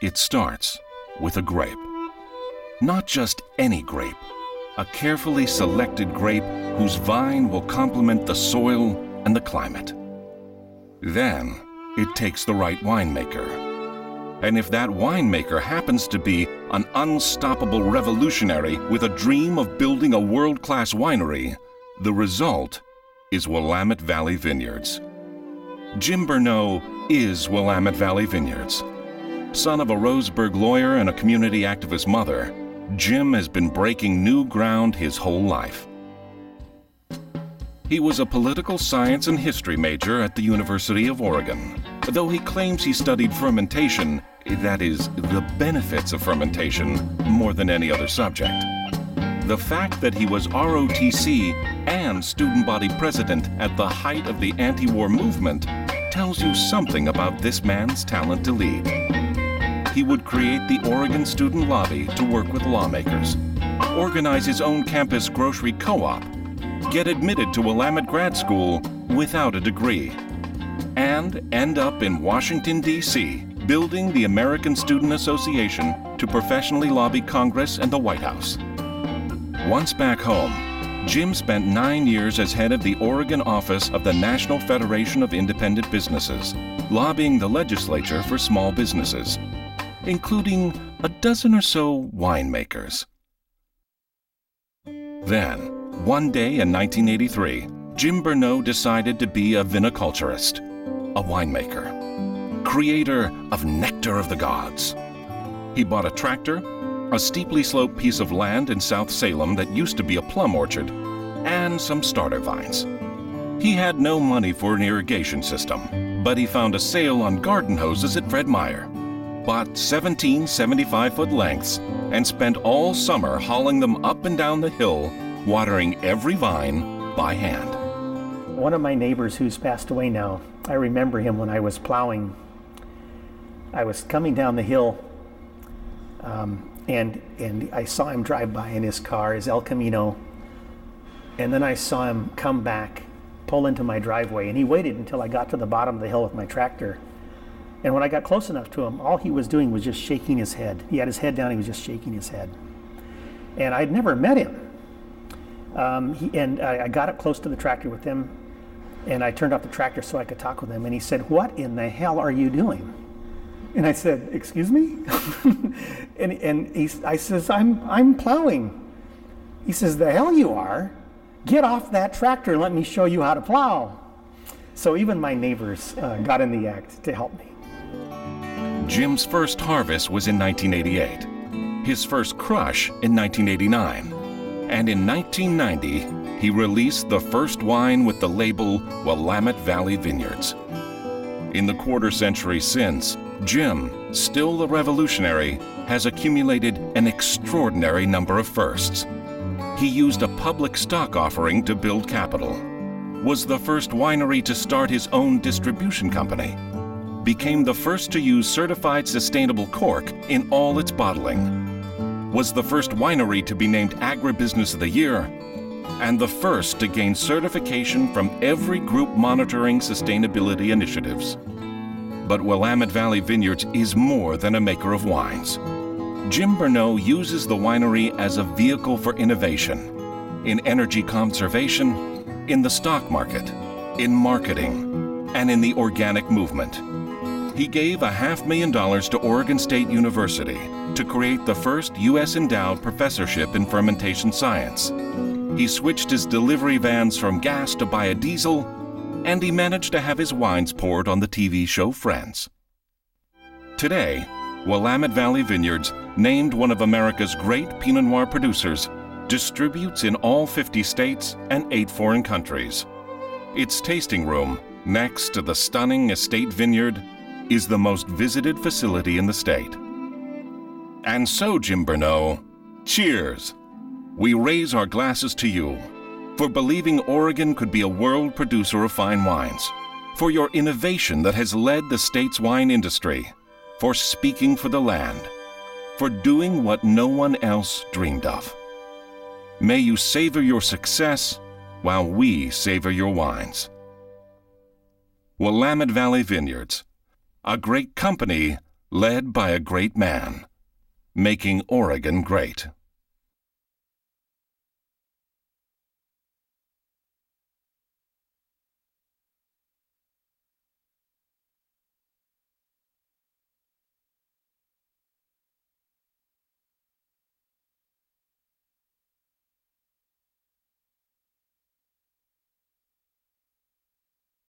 It starts with a grape. Not just any grape, a carefully selected grape whose vine will complement the soil and the climate. Then, it takes the right winemaker. And if that winemaker happens to be an unstoppable revolutionary with a dream of building a world-class winery, the result is Willamette Valley Vineyards. Jim Bernot is Willamette Valley Vineyards. Son of a Roseburg lawyer and a community activist mother, Jim has been breaking new ground his whole life. He was a political science and history major at the University of Oregon. Though he claims he studied fermentation, that is, the benefits of fermentation, more than any other subject. The fact that he was ROTC and student body president at the height of the anti-war movement tells you something about this man's talent to lead. He would create the Oregon Student Lobby to work with lawmakers, organize his own campus grocery co-op, get admitted to Willamette Grad School without a degree, and end up in Washington, D.C., building the American Student Association to professionally lobby Congress and the White House. Once back home, Jim spent 9 years as head of the Oregon office of the National Federation of Independent Businesses, lobbying the legislature for small businesses, including a dozen or so winemakers. Then, one day in 1983, Jim Bernot decided to be a viniculturist, a winemaker, creator of Nectar of the Gods. He bought a tractor, a steeply sloped piece of land in South Salem that used to be a plum orchard, and some starter vines. He had no money for an irrigation system, but he found a sale on garden hoses at Fred Meyer, bought 17 75-foot lengths, and spent all summer hauling them up and down the hill, watering every vine by hand. One of my neighbors who's passed away now, I remember him when I was plowing. I was coming down the hill, and I saw him drive by in his car, his El Camino, and then I saw him come back, pull into my driveway, and he waited until I got to the bottom of the hill with my tractor. And when I got close enough to him, all he was doing was just shaking his head. He had his head down, he was just shaking his head. And I'd never met him. I got up close to the tractor with him, and I turned off the tractor so I could talk with him. And he said, "What in the hell are you doing?" And I said, "Excuse me?" I says, I'm plowing. He says, "The hell you are. Get off that tractor and let me show you how to plow." So even my neighbors got in the act to help me. Jim's first harvest was in 1988, his first crush in 1989, and in 1990, he released the first wine with the label Willamette Valley Vineyards. In the quarter century since, Jim, still the revolutionary, has accumulated an extraordinary number of firsts. He used a public stock offering to build capital, was the first winery to start his own distribution company, became the first to use certified sustainable cork in all its bottling, was the first winery to be named Agribusiness of the Year, and the first to gain certification from every group monitoring sustainability initiatives. But Willamette Valley Vineyards is more than a maker of wines. Jim Bernot uses the winery as a vehicle for innovation, in energy conservation, in the stock market, in marketing, and in the organic movement. He gave $500,000 to Oregon State University to create the first U.S. endowed professorship in fermentation science. He switched his delivery vans from gas to biodiesel, and he managed to have his wines poured on the TV show Friends. Today, Willamette Valley Vineyards, named one of America's great Pinot Noir producers, distributes in all 50 states and 8 foreign countries. Its tasting room, next to the stunning estate vineyard, is the most visited facility in the state. And so, Jim Bernot, cheers! We raise our glasses to you for believing Oregon could be a world producer of fine wines, for your innovation that has led the state's wine industry, for speaking for the land, for doing what no one else dreamed of. May you savor your success while we savor your wines. Willamette Valley Vineyards, a great company Led by a great man. Making Oregon great.